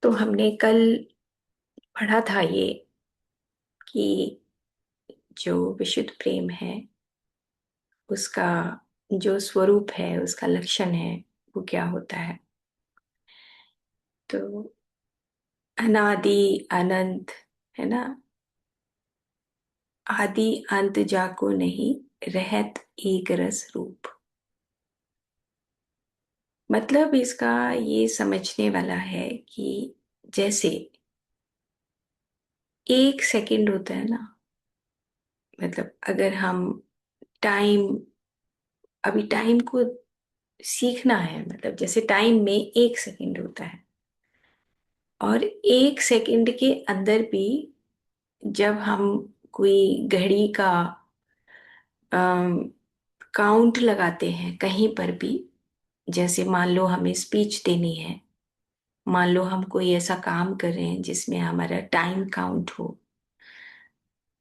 तो हमने कल पढ़ा था ये कि जो विशुद्ध प्रेम है उसका जो स्वरूप है, उसका लक्षण है, वो क्या होता है। तो अनादि अनंत, है ना। आदि अंत जाको नहीं, रहत एक रस रूप। मतलब इसका ये समझने वाला है कि जैसे एक सेकंड होता है ना, मतलब अगर हम टाइम, अभी टाइम को सीखना है, मतलब जैसे टाइम में एक सेकंड होता है, और एक सेकंड के अंदर भी जब हम कोई घड़ी का काउंट लगाते हैं कहीं पर भी, जैसे मान लो हमें स्पीच देनी है, मान लो हम कोई ऐसा काम कर रहे हैं जिसमें हमारा टाइम काउंट हो,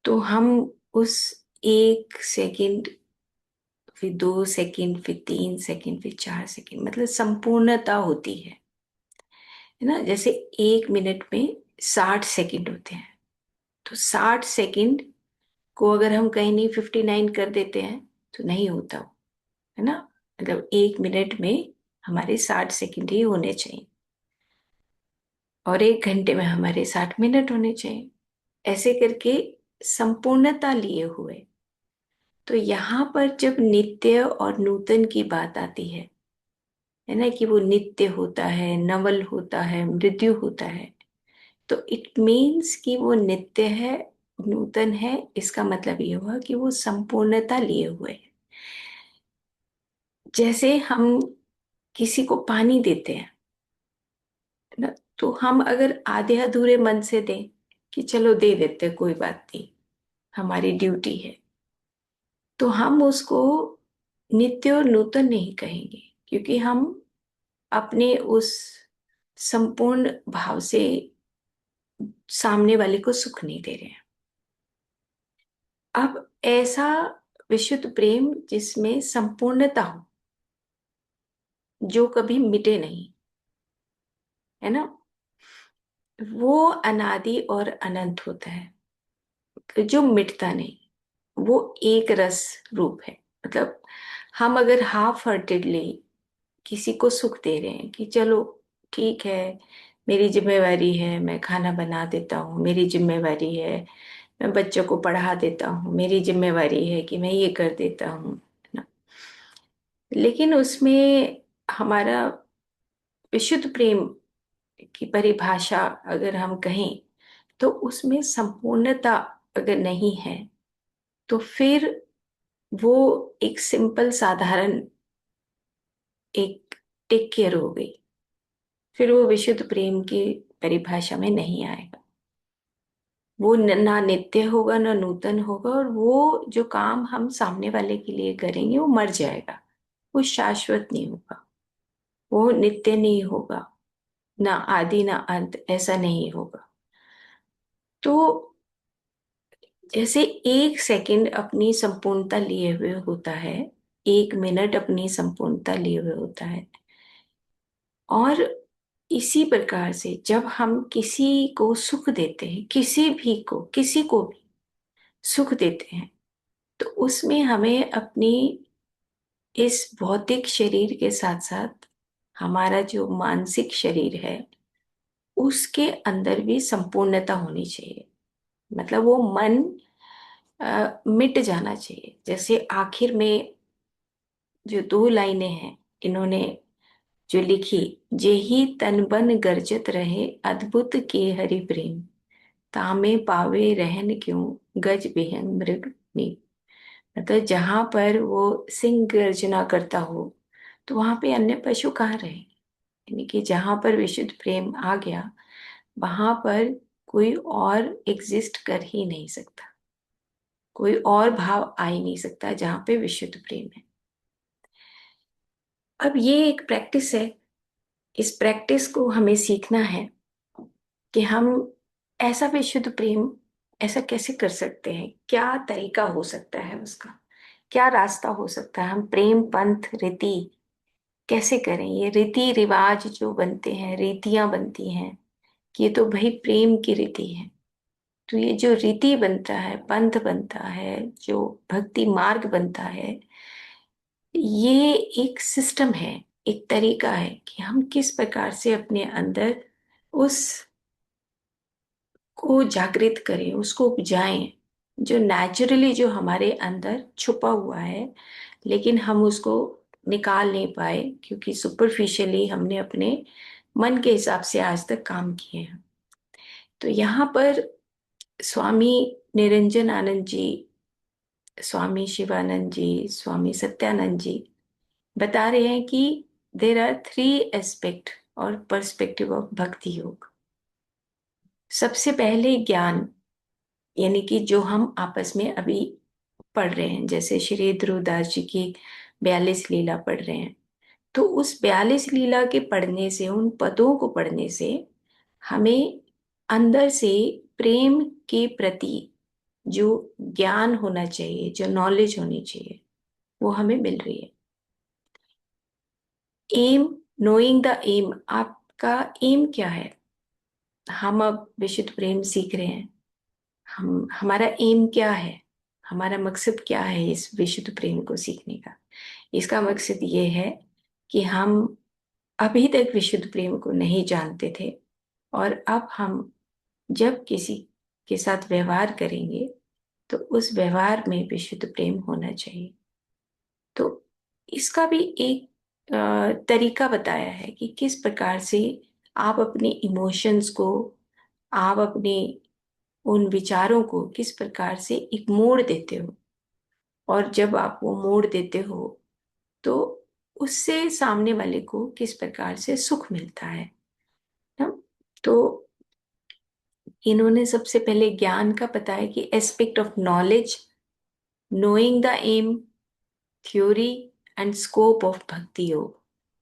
तो हम उस एक सेकंड, फिर 2 सेकंड, फिर 3 सेकंड, फिर 4 सेकंड, मतलब संपूर्णता होती है ना। जैसे 1 मिनट में 60 सेकंड होते हैं, तो 60 सेकंड को अगर हम कहीं नहीं 59 कर देते हैं तो नहीं होता वो, है ना। मतलब 1 मिनट में हमारे 60 सेकंड ही होने चाहिए, और 1 घंटे में हमारे 60 मिनट होने चाहिए, ऐसे करके संपूर्णता लिए हुए। तो यहाँ पर जब नित्य और नूतन की बात आती है ना, कि वो नित्य होता है, नवल होता है, मृत्यु होता है, तो इट मीन्स कि वो नित्य है, नूतन है। इसका मतलब ये हुआ कि वो संपूर्णता लिए हुए है। जैसे हम किसी को पानी देते हैं ना, तो हम अगर आधे अधूरे मन से दें कि चलो दे देते हैं, कोई बात नहीं, हमारी ड्यूटी है, तो हम उसको नित्य और नूतन नहीं कहेंगे, क्योंकि हम अपने उस संपूर्ण भाव से सामने वाले को सुख नहीं दे रहे हैं। अब ऐसा विशुद्ध प्रेम जिसमें संपूर्णता हो, जो कभी मिटे नहीं, है ना, वो अनादि और अनंत होता है, जो मिटता नहीं, वो एक रस रूप है। मतलब हम अगर हाफ हार्टेडली किसी को सुख दे रहे हैं कि चलो ठीक है, मेरी जिम्मेवारी है, मैं खाना बना देता हूँ, मेरी जिम्मेवारी है, मैं बच्चों को पढ़ा देता हूँ, मेरी जिम्मेवारी है कि मैं ये कर देता हूँ, है ना। लेकिन उसमें हमारा विशुद्ध प्रेम की परिभाषा अगर हम कहें, तो उसमें संपूर्णता अगर नहीं है, तो फिर वो एक सिंपल साधारण एक टेक केयर हो गई, फिर वो विशुद्ध प्रेम की परिभाषा में नहीं आएगा। वो ना नित्य होगा, ना नूतन होगा, और वो जो काम हम सामने वाले के लिए करेंगे वो मर जाएगा, वो शाश्वत नहीं होगा, वो नित्य नहीं होगा, ना आदि ना अंत, ऐसा नहीं होगा। तो जैसे एक सेकंड अपनी संपूर्णता लिए हुए होता है, 1 मिनट अपनी संपूर्णता लिए हुए होता है, और इसी प्रकार से जब हम किसी को सुख देते हैं, किसी भी को, किसी को भी सुख देते हैं, तो उसमें हमें अपनी इस भौतिक शरीर के साथ साथ हमारा जो मानसिक शरीर है उसके अंदर भी संपूर्णता होनी चाहिए। मतलब वो मन मिट जाना चाहिए। जैसे आखिर में जो 2 लाइनें हैं इन्होंने जो लिखी, जेहि तन बन गरजत रहे अद्भुत के हरि प्रेम, तामे पावे रहन क्यों गज बिहन मृग नीम। मतलब जहां पर वो सिंह गर्जना करता हो, तो वहां पे अन्य पशु कहाँ रहे। यानी कि जहां पर विशुद्ध प्रेम आ गया, वहां पर कोई और एग्जिस्ट कर ही नहीं सकता, कोई और भाव आ ही नहीं सकता जहां पे विशुद्ध प्रेम है। अब ये एक प्रैक्टिस है, इस प्रैक्टिस को हमें सीखना है कि हम ऐसा विशुद्ध प्रेम ऐसा कैसे कर सकते हैं, क्या तरीका हो सकता है उसका, क्या रास्ता हो सकता है, हम प्रेम पंथ रीति कैसे करें। ये रीति रिवाज जो बनते हैं, रीतियां बनती हैं, कि ये तो भाई प्रेम की रीति है। तो ये जो रीति बनता है, पंथ बनता है, जो भक्ति मार्ग बनता है, ये एक सिस्टम है, एक तरीका है कि हम किस प्रकार से अपने अंदर उस को जागृत करें, उसको उपजाएं, जो नेचुरली जो हमारे अंदर छुपा हुआ है, लेकिन हम उसको निकाल नहीं पाए क्योंकि सुपरफिशियली हमने अपने मन के हिसाब से आज तक काम किए हैं। तो यहाँ पर स्वामी निरंजन आनंद जी, स्वामी शिवानंद जी, स्वामी सत्यानंद जी बता रहे हैं कि देर आर थ्री एस्पेक्ट और पर्सपेक्टिव ऑफ भक्ति योग। सबसे पहले ज्ञान, यानी कि जो हम आपस में अभी पढ़ रहे हैं, जैसे श्री ध्रुवदास जी की 42 लीला पढ़ रहे हैं, तो उस 42 लीला के पढ़ने से, उन पदों को पढ़ने से हमें अंदर से प्रेम के प्रति जो ज्ञान होना चाहिए, जो नॉलेज होनी चाहिए, वो हमें मिल रही है। एम, नोइंग द एम, आपका एम क्या है? हम अब विशुद्ध प्रेम सीख रहे हैं, हम हमारा एम क्या है, हमारा मकसद क्या है इस विशुद्ध प्रेम को सीखने का? इसका मकसद ये है कि हम अभी तक विशुद्ध प्रेम को नहीं जानते थे, और अब हम जब किसी के साथ व्यवहार करेंगे तो उस व्यवहार में विशुद्ध प्रेम होना चाहिए। तो इसका भी एक तरीका बताया है कि किस प्रकार से आप अपने इमोशंस को, आप अपने उन विचारों को किस प्रकार से एक मोड़ देते हो, और जब आप वो मोड़ देते हो तो उससे सामने वाले को किस प्रकार से सुख मिलता है ना। तो इन्होंने सबसे पहले ज्ञान का बताया कि aspect of knowledge, knowing the aim, theory and scope of bhakti yoga,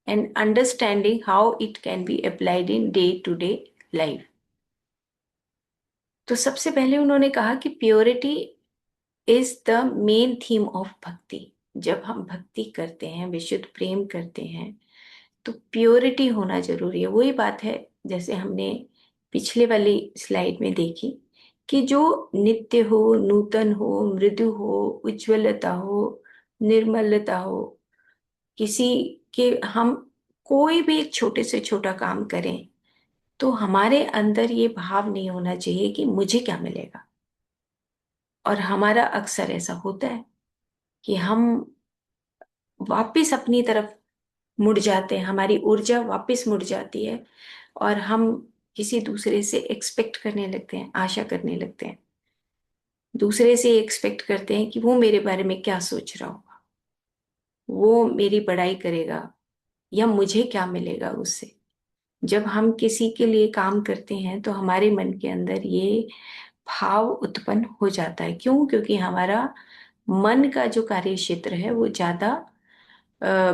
and understanding how it can be applied in day to day life. तो सबसे पहले उन्होंने कहा कि purity is the main theme of bhakti. जब हम भक्ति करते हैं, विशुद्ध प्रेम करते हैं, तो प्योरिटी होना जरूरी है। वही बात है जैसे हमने पिछले वाली स्लाइड में देखी कि जो नित्य हो, नूतन हो, मृदु हो, उज्ज्वलता हो, निर्मलता हो, किसी के हम कोई भी एक छोटे से छोटा काम करें तो हमारे अंदर ये भाव नहीं होना चाहिए कि मुझे क्या मिलेगा। और हमारा अक्सर ऐसा होता है कि हम वापस अपनी तरफ मुड़ जाते हैं, हमारी ऊर्जा वापस मुड़ जाती है, और हम किसी दूसरे से एक्सपेक्ट करने लगते हैं, आशा करने लगते हैं, दूसरे से एक्सपेक्ट करते हैं कि वो मेरे बारे में क्या सोच रहा होगा, वो मेरी बड़ाई करेगा, या मुझे क्या मिलेगा उससे। जब हम किसी के लिए काम करते हैं तो हमारे मन के अंदर ये भाव उत्पन्न हो जाता है। क्यों? क्योंकि हमारा मन का जो कार्य क्षेत्र है वो ज्यादा अ,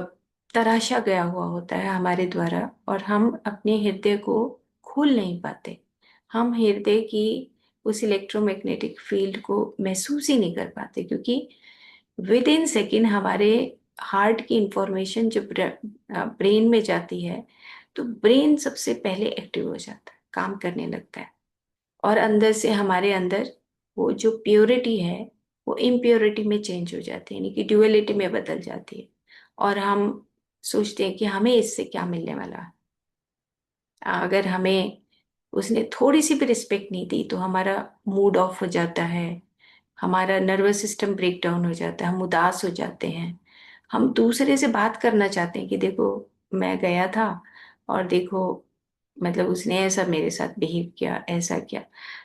तराशा गया हुआ होता है हमारे द्वारा, और हम अपने हृदय को खोल नहीं पाते। हम हृदय की उस इलेक्ट्रोमैग्नेटिक फील्ड को महसूस ही नहीं कर पाते, क्योंकि विद इन सेकेंड हमारे हार्ट की इंफॉर्मेशन जब ब्रेन में जाती है तो ब्रेन सबसे पहले एक्टिव हो जाता है, काम करने लगता है, और अंदर से हमारे अंदर वो जो प्योरिटी है वो इम्प्योरिटी में चेंज हो जाती है, यानी कि ड्युअलिटी में बदल जाती है। और हम सोचते हैं कि हमें इससे क्या मिलने वाला है। अगर हमें उसने थोड़ी सी भी रिस्पेक्ट नहीं दी तो हमारा मूड ऑफ हो जाता है, हमारा नर्वस सिस्टम ब्रेक डाउन हो जाता है, हम उदास हो जाते हैं। हम दूसरे से बात करना चाहते हैं कि देखो मैं गया था और देखो मतलब उसने ऐसा मेरे साथ बिहेव किया, ऐसा किया।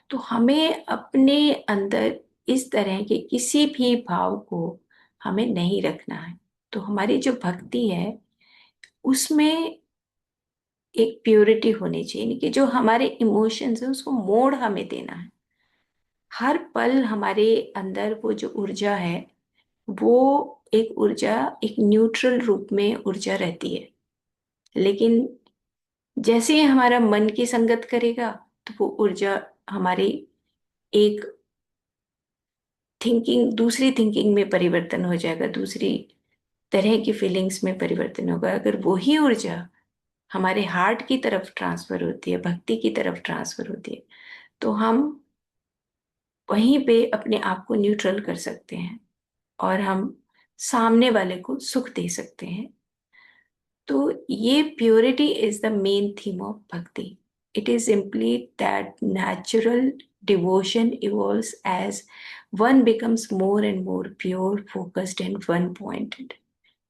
तो हमें अपने अंदर इस तरह के किसी भी भाव को हमें नहीं रखना है। तो हमारी जो भक्ति है उसमें एक प्योरिटी होनी चाहिए, यानी कि जो हमारे इमोशंस है उसको मोड़ हमें देना है। हर पल हमारे अंदर वो जो ऊर्जा है वो एक ऊर्जा, एक न्यूट्रल रूप में ऊर्जा रहती है, लेकिन जैसे ही हमारा मन की संगत करेगा तो वो ऊर्जा हमारी एक थिंकिंग, दूसरी थिंकिंग में परिवर्तन हो जाएगा, दूसरी तरह की फीलिंग्स में परिवर्तन होगा। अगर वही ऊर्जा हमारे हार्ट की तरफ ट्रांसफर होती है, भक्ति की तरफ ट्रांसफर होती है, तो हम वहीं पे अपने आप को न्यूट्रल कर सकते हैं और हम सामने वाले को सुख दे सकते हैं। तो ये purity is the main theme of bhakti. It is simply that natural devotion evolves as one becomes more and more pure, focused and one pointed.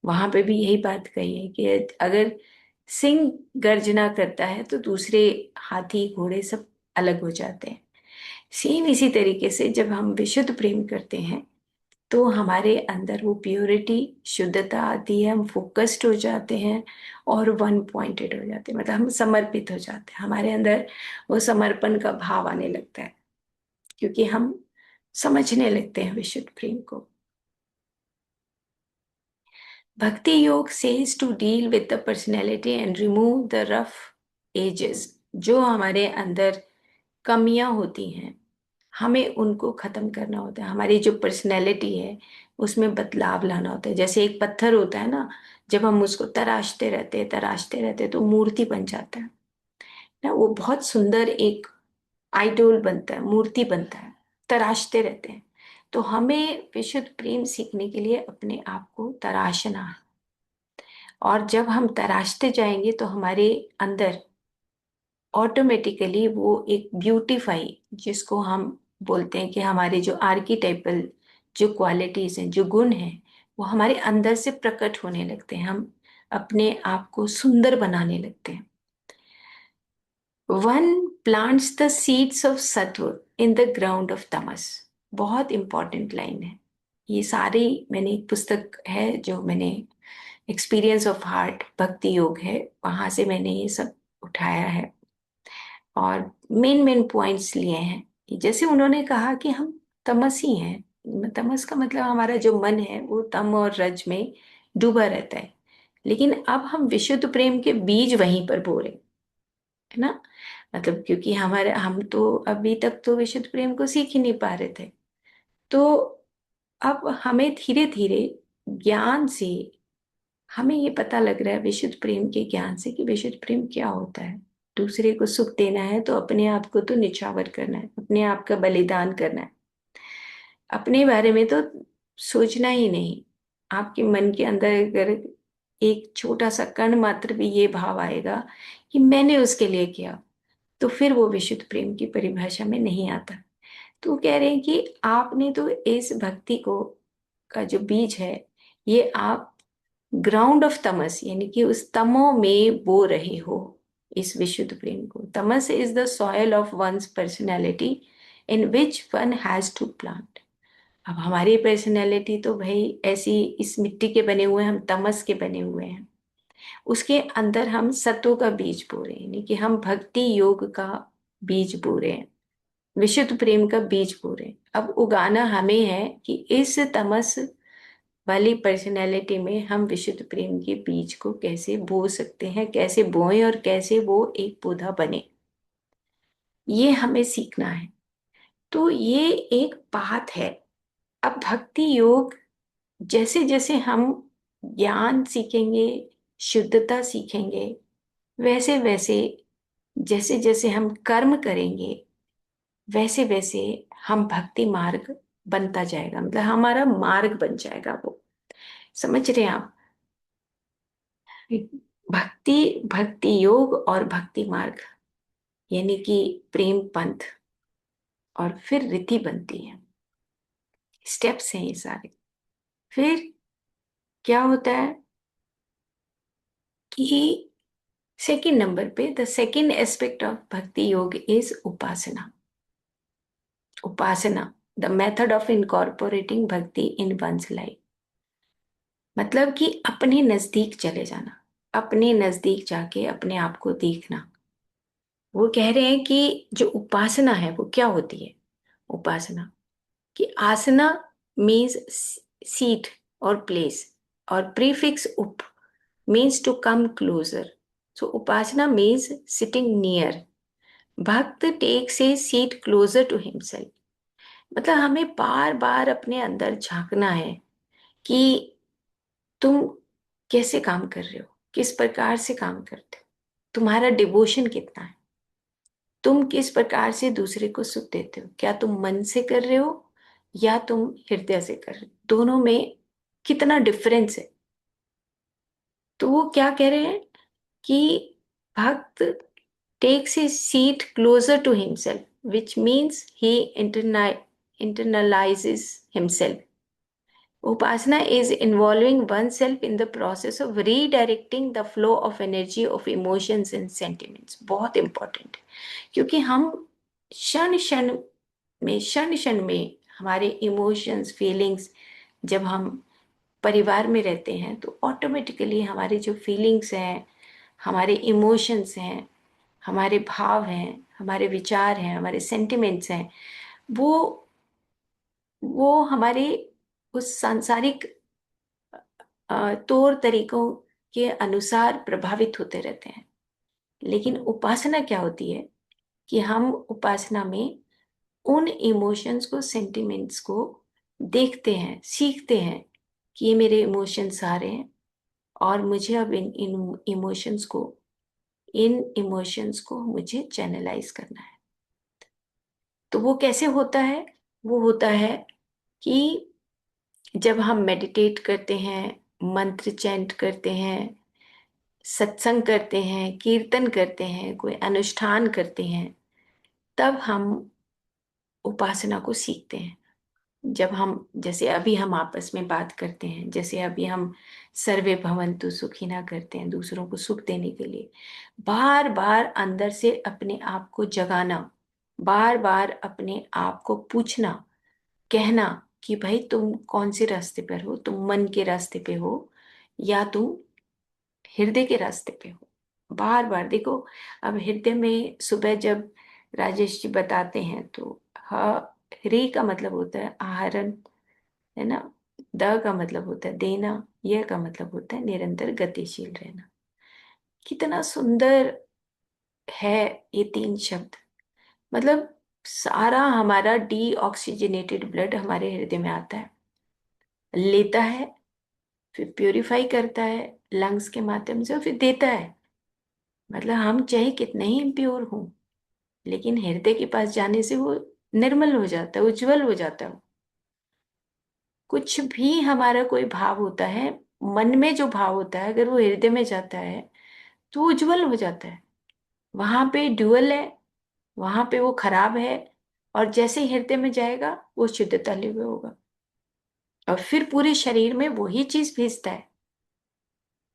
वहां पे भी यही बात कही है कि अगर सिंह गर्जना करता है तो दूसरे हाथी घोड़े सब अलग हो जाते हैं। सेम इसी तरीके से जब हम विशुद्ध प्रेम करते हैं तो हमारे अंदर वो प्योरिटी, शुद्धता आती है, हम फोकस्ड हो जाते हैं और वन पॉइंटेड हो जाते हैं, मतलब हम समर्पित हो जाते हैं, हमारे अंदर वो समर्पण का भाव आने लगता है, क्योंकि हम समझने लगते हैं विशुद्ध प्रेम को। Bhakti yoga says to deal with the personality and remove the rough edges. जो हमारे अंदर कमियां होती हैं हमें उनको खत्म करना होता है। हमारी जो पर्सनैलिटी है उसमें बदलाव लाना होता है। जैसे एक पत्थर होता है ना, जब हम उसको तराशते रहते तो मूर्ति बन जाता है ना, वो बहुत सुंदर एक आइडोल बनता है, मूर्ति बनता है, तराशते रहते हैं। तो हमें विशुद्ध प्रेम सीखने के लिए अपने आप को तराशना है, और जब हम तराशते जाएंगे तो हमारे अंदर ऑटोमेटिकली वो एक ब्यूटीफाई, जिसको हम बोलते हैं कि हमारे जो आर्किटाइपल जो क्वालिटीज हैं, जो गुण हैं, वो हमारे अंदर से प्रकट होने लगते हैं, हम अपने आप को सुंदर बनाने लगते हैं। One plants the seeds of सत्व इन द ग्राउंड ऑफ तमस। बहुत इंपॉर्टेंट लाइन है ये सारी। मैंने एक पुस्तक है जो मैंने, एक्सपीरियंस ऑफ हार्ट भक्ति योग है, वहां से मैंने ये सब उठाया है और मेन मेन पॉइंट्स लिए हैं। जैसे उन्होंने कहा कि हम तमसी हैं, तमस का मतलब हमारा जो मन है वो तम और रज में डूबा रहता है, लेकिन अब हम विशुद्ध प्रेम के बीज वहीं पर बो रहे हैं, है ना। मतलब क्योंकि हमारे, हम तो अभी तक तो विशुद्ध प्रेम को सीख ही नहीं पा रहे थे, तो अब हमें धीरे धीरे ज्ञान से हमें ये पता लग रहा है, विशुद्ध प्रेम के ज्ञान से, कि विशुद्ध प्रेम क्या होता है। दूसरे को सुख देना है तो अपने आप को तो निछावर करना है, अपने आप का बलिदान करना है, अपने बारे में तो सोचना ही नहीं। आपके मन के अंदर अगर एक छोटा सा कण मात्र भी ये भाव आएगा कि मैंने उसके लिए किया, तो फिर वो विशुद्ध प्रेम की परिभाषा में नहीं आता। तो वो कह रहे हैं कि आपने तो इस भक्ति को, का जो बीज है, ये आप ग्राउंड ऑफ तमस यानी कि उस तमो में बो रहे हो इस विशुद्ध प्रेम को। Tamas is the soil of one's personality in which one has to plant. अब हमारी पर्सनैलिटी तो भाई ऐसी इस मिट्टी के बने हुए हैं, हम तमस के बने हुए हैं, उसके अंदर हम सत्व का बीज बो रहे हैं, यानी कि हम भक्ति योग का बीज बो रहे हैं, विशुद्ध प्रेम का बीज बो रहे हैं। अब उगाना हमें है कि इस तमस वाली पर्सनैलिटी में हम विशुद्ध प्रेम के बीज को कैसे बो सकते हैं, कैसे बोएं और कैसे वो एक पौधा बने, ये हमें सीखना है। तो ये एक बात है। अब भक्ति योग, जैसे जैसे हम ज्ञान सीखेंगे, शुद्धता सीखेंगे, वैसे वैसे, जैसे जैसे हम कर्म करेंगे, वैसे वैसे हम भक्ति मार्ग बनता जाएगा, मतलब हमारा मार्ग बन जाएगा वो। समझ रहे हैं आप? भक्ति, भक्ति योग और भक्ति मार्ग, यानी कि प्रेम पंथ, और फिर रीति बनती है, स्टेप्स हैं ये सारे। फिर क्या होता है कि सेकंड नंबर पे, the second aspect of bhakti योग is Upasana. Upasana, the method of incorporating भक्ति इन वंस लाइफ। मतलब कि अपने नजदीक चले जाना, अपने नजदीक जाके अपने आप को देखना। वो कह रहे हैं कि जो उपासना है वो क्या होती है। उपासना कि आसना मीन्स सीट और प्लेस, और prefix upa means to come closer. So upasana means sitting near. Bhakta takes a seat closer to himself. मतलब हमें बार बार अपने अंदर झांकना है कि तुम कैसे काम कर रहे हो, किस प्रकार से काम करते हो। तुम्हारा डिवोशन कितना है, तुम किस प्रकार से दूसरे को सुख देते हो, क्या तुम मन से कर रहे हो या तुम हृदय से कर रहे हो, दोनों में कितना डिफरेंस है। तो वो क्या कह रहे हैं कि भक्त takes his seat closer to himself, which means he internalizes himself. Upasana is involving oneself in the process of redirecting the flow of energy of emotions and sentiments. बहुत important है, क्योंकि हम क्षण क्षण में हमारे इमोशंस फीलिंग्स, जब हम परिवार में रहते हैं तो ऑटोमेटिकली हमारे जो फीलिंग्स हैं, हमारे इमोशंस हैं, हमारे भाव हैं, हमारे विचार हैं, हमारे सेंटिमेंट्स हैं, वो हमारे उस सांसारिक तौर तरीकों के अनुसार प्रभावित होते रहते हैं। लेकिन उपासना क्या होती है कि हम उपासना में उन इमोशंस को, सेंटिमेंट्स को देखते हैं, सीखते हैं कि ये मेरे इमोशंस आ रहे हैं और मुझे अब इन इमोशंस को मुझे चैनलाइज करना है। तो वो कैसे होता है? वो होता है कि जब हम मेडिटेट करते हैं, मंत्र चैंट करते हैं, सत्संग करते हैं, कीर्तन करते हैं, कोई अनुष्ठान करते हैं, तब हम उपासना को सीखते हैं। जब हम, जैसे अभी हम आपस में बात करते हैं, जैसे अभी हम सर्वे भवन्तु सुखिना करते हैं दूसरों को सुख देने के लिए, बार बार अंदर से अपने आप को जगाना, बार बार अपने आप को पूछना, कहना कि भाई तुम कौन से रास्ते पर हो, तुम मन के रास्ते पे हो या तुम हृदय के रास्ते पे हो। बार बार देखो, अब हृदय में सुबह जब राजेश जी बताते हैं तो ह्री का मतलब होता है आहरण, है ना, द का मतलब होता है देना, यह का मतलब होता है निरंतर गतिशील रहना। कितना सुंदर है ये तीन शब्द। मतलब सारा हमारा डीऑक्सीजनेटेड ब्लड हमारे हृदय में आता है, लेता है, फिर प्यूरिफाई करता है लंग्स के माध्यम से और फिर देता है। मतलब हम चाहे कितने ही इम्प्योर हों, लेकिन हृदय के पास जाने से वो निर्मल हो जाता है, उज्जवल हो जाता है। कुछ भी हमारा कोई भाव होता है, मन में जो भाव होता है, अगर वो हृदय में जाता है तो वो उज्जवल हो जाता है। वहां पे ड्यूअल है, वहां पे वो खराब है, और जैसे ही हृदय में जाएगा वो शुद्धता लिए हुए होगा और फिर पूरे शरीर में वही चीज भेजता है।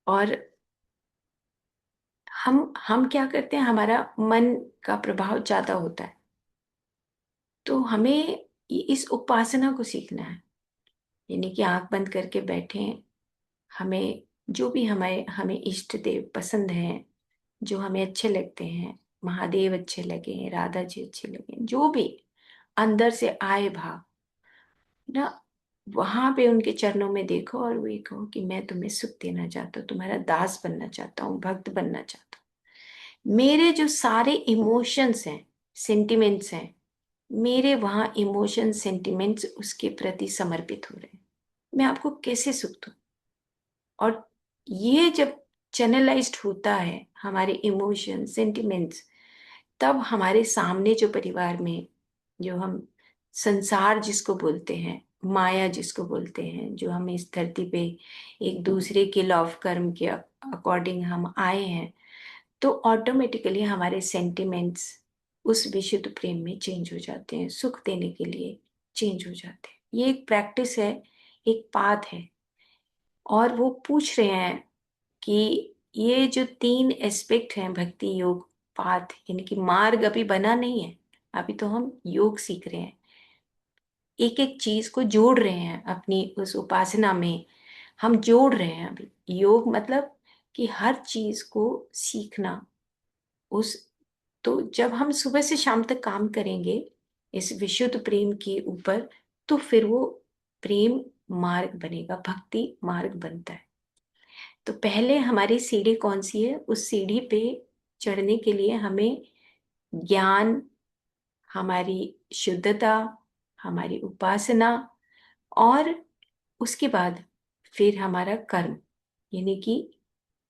और हम क्या करते हैं, हमारा मन का प्रभाव ज्यादा होता है, तो हमें इस उपासना को सीखना है। यानी कि आंख बंद करके बैठे, हमें जो भी हमें इष्ट देव पसंद हैं, जो हमें अच्छे लगते हैं, महादेव अच्छे लगे, राधा जी अच्छे लगे, जो भी अंदर से आए भाव ना, वहां पे उनके चरणों में देखो और वो ये कहो कि मैं तुम्हें सुख देना चाहता हूँ, तुम्हारा दास बनना चाहता हूँ, भक्त बनना चाहता हूँ। मेरे जो सारे इमोशंस हैं, सेंटिमेंट्स हैं, मेरे वहां इमोशन सेंटिमेंट्स उसके प्रति समर्पित हो रहे हैं, मैं आपको कैसे सुख दूं। और ये जब चैनलाइज्ड होता है हमारे इमोशन सेंटिमेंट्स, तब हमारे सामने जो परिवार में, जो हम संसार जिसको बोलते हैं, माया जिसको बोलते हैं, जो हम इस धरती पे एक दूसरे के लॉ ऑफ कर्म के अकॉर्डिंग हम आए हैं, तो ऑटोमेटिकली हमारे सेंटिमेंट्स उस विशुद्ध प्रेम में चेंज हो जाते हैं, सुख देने के लिए चेंज हो जाते हैं। ये एक प्रैक्टिस है, एक पाथ है। और वो पूछ रहे हैं कि ये जो तीन एस्पेक्ट हैं भक्ति योग पाथ, यानी कि मार्ग अभी बना नहीं है, अभी तो हम योग सीख रहे हैं, एक एक चीज को जोड़ रहे हैं अपनी उस उपासना में, हम जोड़ रहे हैं अभी। योग मतलब कि हर चीज को सीखना। उस तो जब हम सुबह से शाम तक काम करेंगे इस विशुद्ध प्रेम के ऊपर, तो फिर वो प्रेम मार्ग बनेगा, भक्ति मार्ग बनता है। तो पहले हमारी सीढ़ी कौन सी है? उस सीढ़ी पे चढ़ने के लिए हमें ज्ञान, हमारी शुद्धता, हमारी उपासना, और उसके बाद फिर हमारा कर्म, यानी कि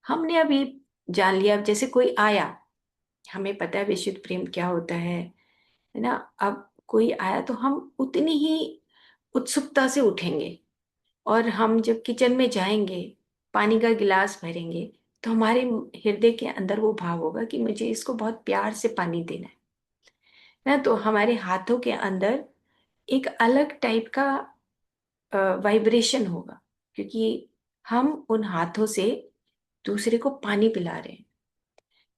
हमने अभी जान लिया। अब जैसे कोई आया, हमें पता है विशुद्ध प्रेम क्या होता है ना। अब कोई आया तो हम उतनी ही उत्सुकता से उठेंगे, और हम जब किचन में जाएंगे, पानी का गिलास भरेंगे, तो हमारे हृदय के अंदर वो भाव होगा कि मुझे इसको बहुत प्यार से पानी देना है ना। तो हमारे हाथों के अंदर एक अलग टाइप का वाइब्रेशन होगा, क्योंकि हम उन हाथों से दूसरे को पानी पिला रहे हैं।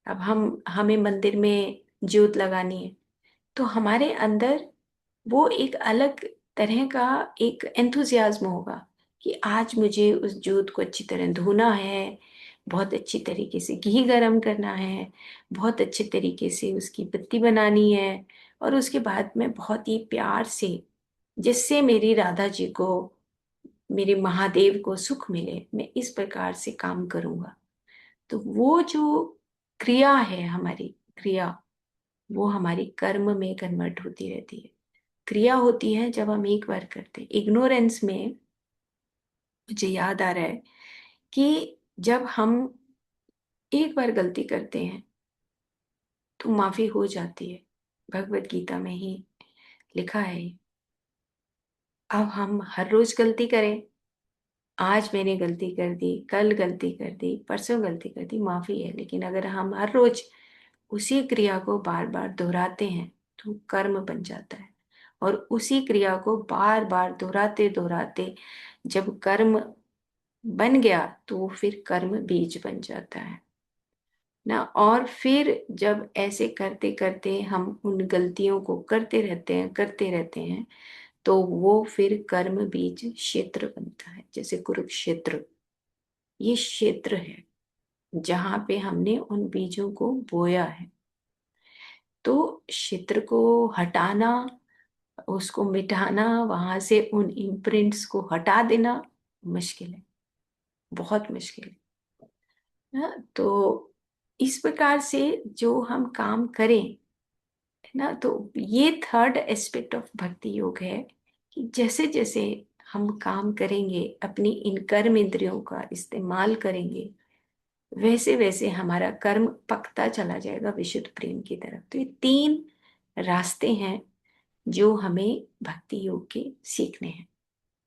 अब हमें मंदिर में ज्योत लगानी है, तो हमारे अंदर वो एक अलग तरह का एक एंथुजियाज्म होगा कि आज मुझे उस जोत को अच्छी तरह धोना है, बहुत अच्छी तरीके से घी गरम करना है, बहुत अच्छे तरीके से उसकी बत्ती बनानी है, और उसके बाद मैं बहुत ही प्यार से, जिससे मेरी राधा जी को, मेरे महादेव को सुख मिले, मैं इस प्रकार से काम करूंगा। तो वो जो क्रिया है, हमारी क्रिया, वो हमारी कर्म में कन्वर्ट होती रहती है। क्रिया होती है जब हम एक बार करते हैं। इग्नोरेंस में मुझे याद आ रहा है कि जब हम एक बार गलती करते हैं तो माफी हो जाती है, भगवत गीता में ही लिखा है। अब हम हर रोज गलती करें, आज मैंने गलती कर दी, कल गलती कर दी, परसों गलती कर दी, माफी है। लेकिन अगर हम हर रोज उसी क्रिया को बार बार दोहराते हैं तो कर्म बन जाता है, और उसी क्रिया को बार बार दोहराते दोहराते जब कर्म बन गया तो वो फिर कर्म बीज बन जाता है ना। और फिर जब ऐसे करते करते हम उन गलतियों को करते रहते हैं, तो वो फिर कर्म बीज क्षेत्र बनता है। जैसे कुरुक्षेत्र, ये क्षेत्र है जहाँ पे हमने उन बीजों को बोया है। तो क्षेत्र को हटाना, उसको मिटाना, वहां से उन इम्प्रिंट्स को हटा देना मुश्किल है, बहुत मुश्किल है ना। तो इस प्रकार से जो हम काम करें, है ना, तो ये थर्ड एस्पेक्ट ऑफ भक्ति योग है कि जैसे जैसे हम काम करेंगे, अपनी इन कर्म इंद्रियों का इस्तेमाल करेंगे, वैसे वैसे हमारा कर्म पकता चला जाएगा विशुद्ध प्रेम की तरफ। तो ये तीन रास्ते हैं जो हमें भक्ति योग के सीखने हैं।